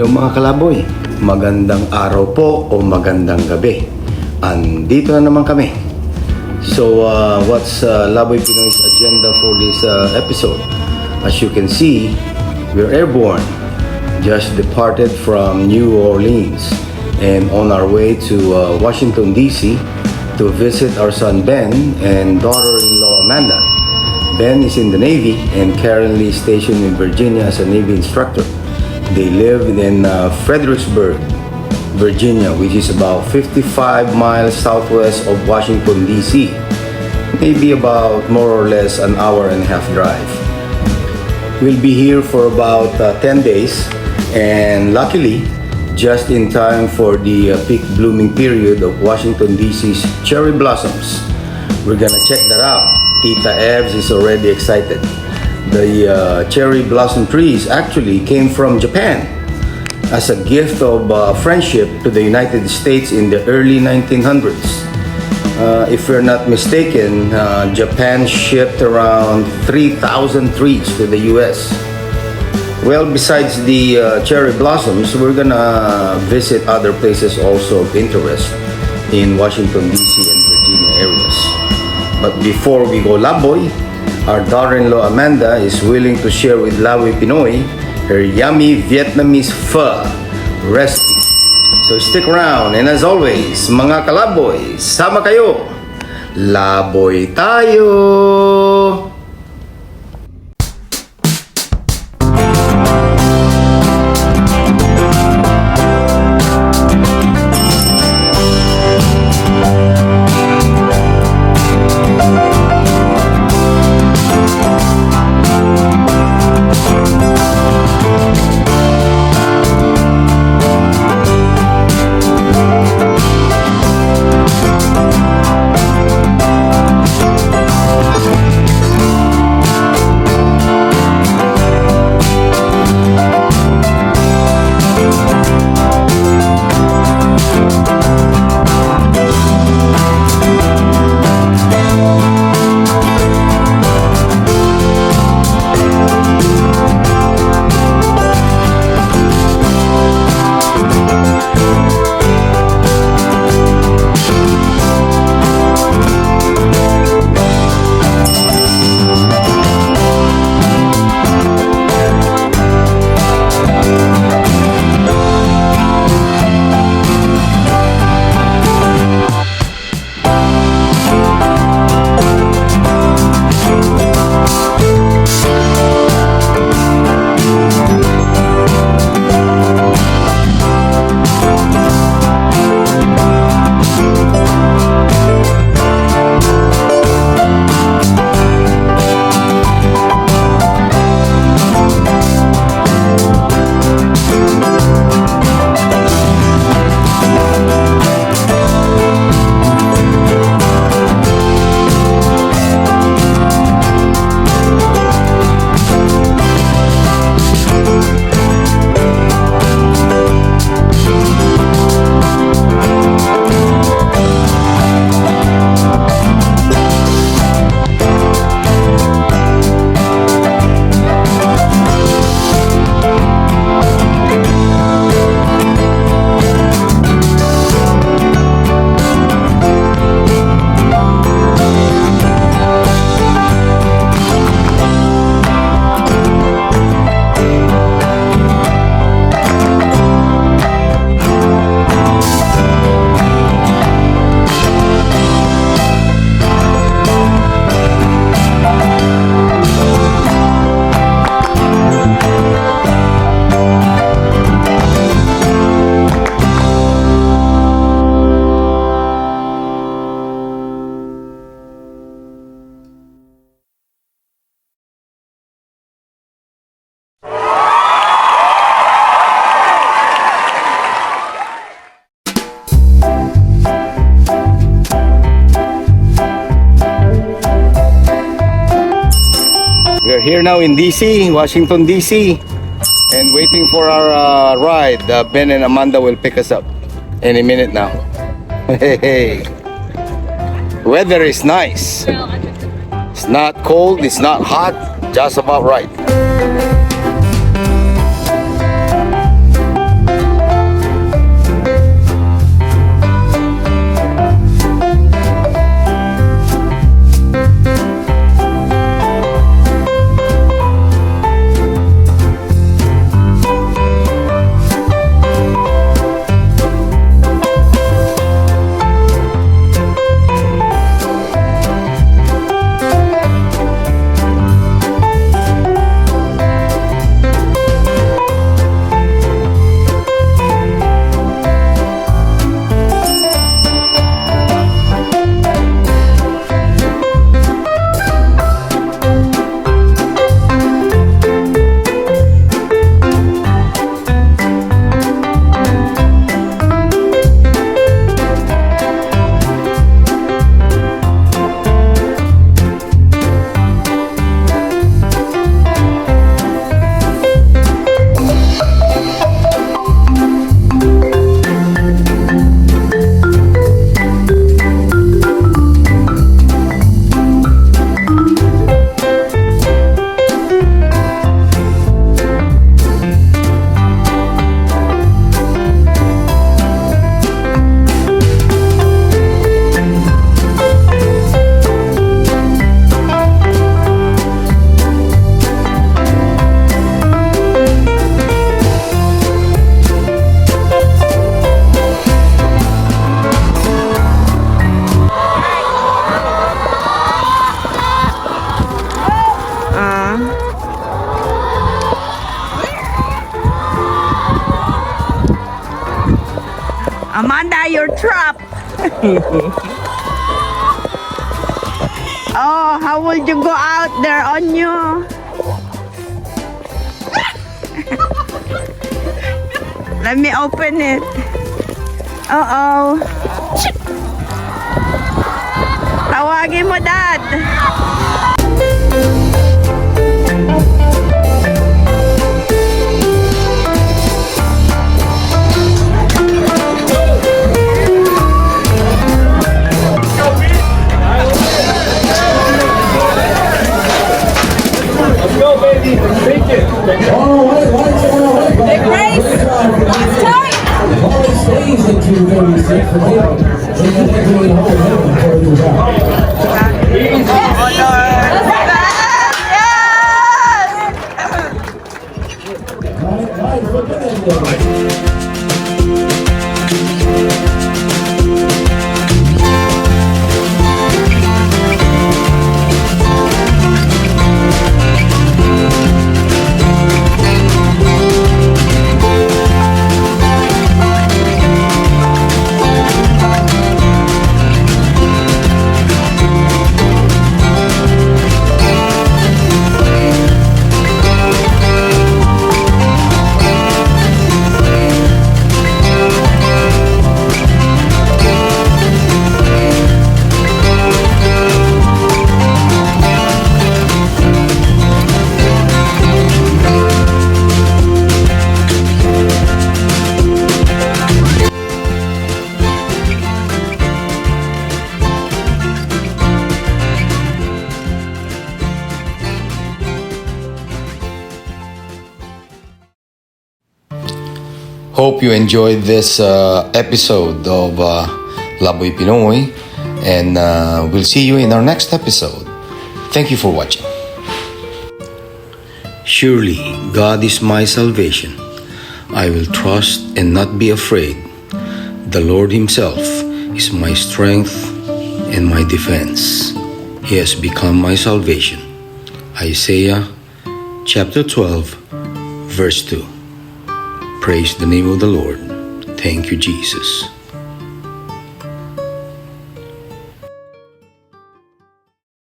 Hello mga kalaboy, magandang araw po o magandang gabi. Andito na naman kami. So what's Laboy Pinoy's agenda for this episode? As you can see, we're airborne. Just departed from New Orleans and on our way to Washington DC to visit our son Ben and daughter-in-law Amanda. Ben is in the Navy and currently stationed in Virginia as a Navy instructor. They live in Fredericksburg, Virginia, which is about 55 miles southwest of Washington, D.C. Maybe about more or less an hour and a half drive. We'll be here for about 10 days and luckily, just in time for the peak blooming period of Washington, D.C.'s cherry blossoms. We're gonna check that out. Tita Evs is already excited. The cherry blossom trees actually came from Japan as a gift of friendship to the United States in the early 1900s. If we're not mistaken, Japan shipped around 3,000 trees to the US. Well, besides the cherry blossoms, we're gonna visit other places also of interest in Washington, D.C. and Virginia areas. But before we go Laboy, our daughter-in-law Amanda is willing to share with Laboy Pinoy her yummy Vietnamese pho recipe. So stick around and as always, mga kalaboy, sama kayo! Laboy tayo! We're here now in DC, Washington DC, and waiting for our ride. Ben and Amanda will pick us up any minute now. Hey, weather is nice. It's not cold, it's not hot, just about right. another trap. Oh, how would you go out there on you? Let me open it. Uh-oh. Tawagin mo, Dad. Let's go, baby. Take it. Hey, Grace. Last time. Hope you enjoyed this episode of Laboy Pinoy, and we'll see you in our next episode. Thank you for watching. Surely God is my salvation. I will trust and not be afraid. The Lord Himself is my strength and my defense. He has become my salvation. Isaiah chapter 12, verse 2. Praise the name of the Lord. Thank you, Jesus.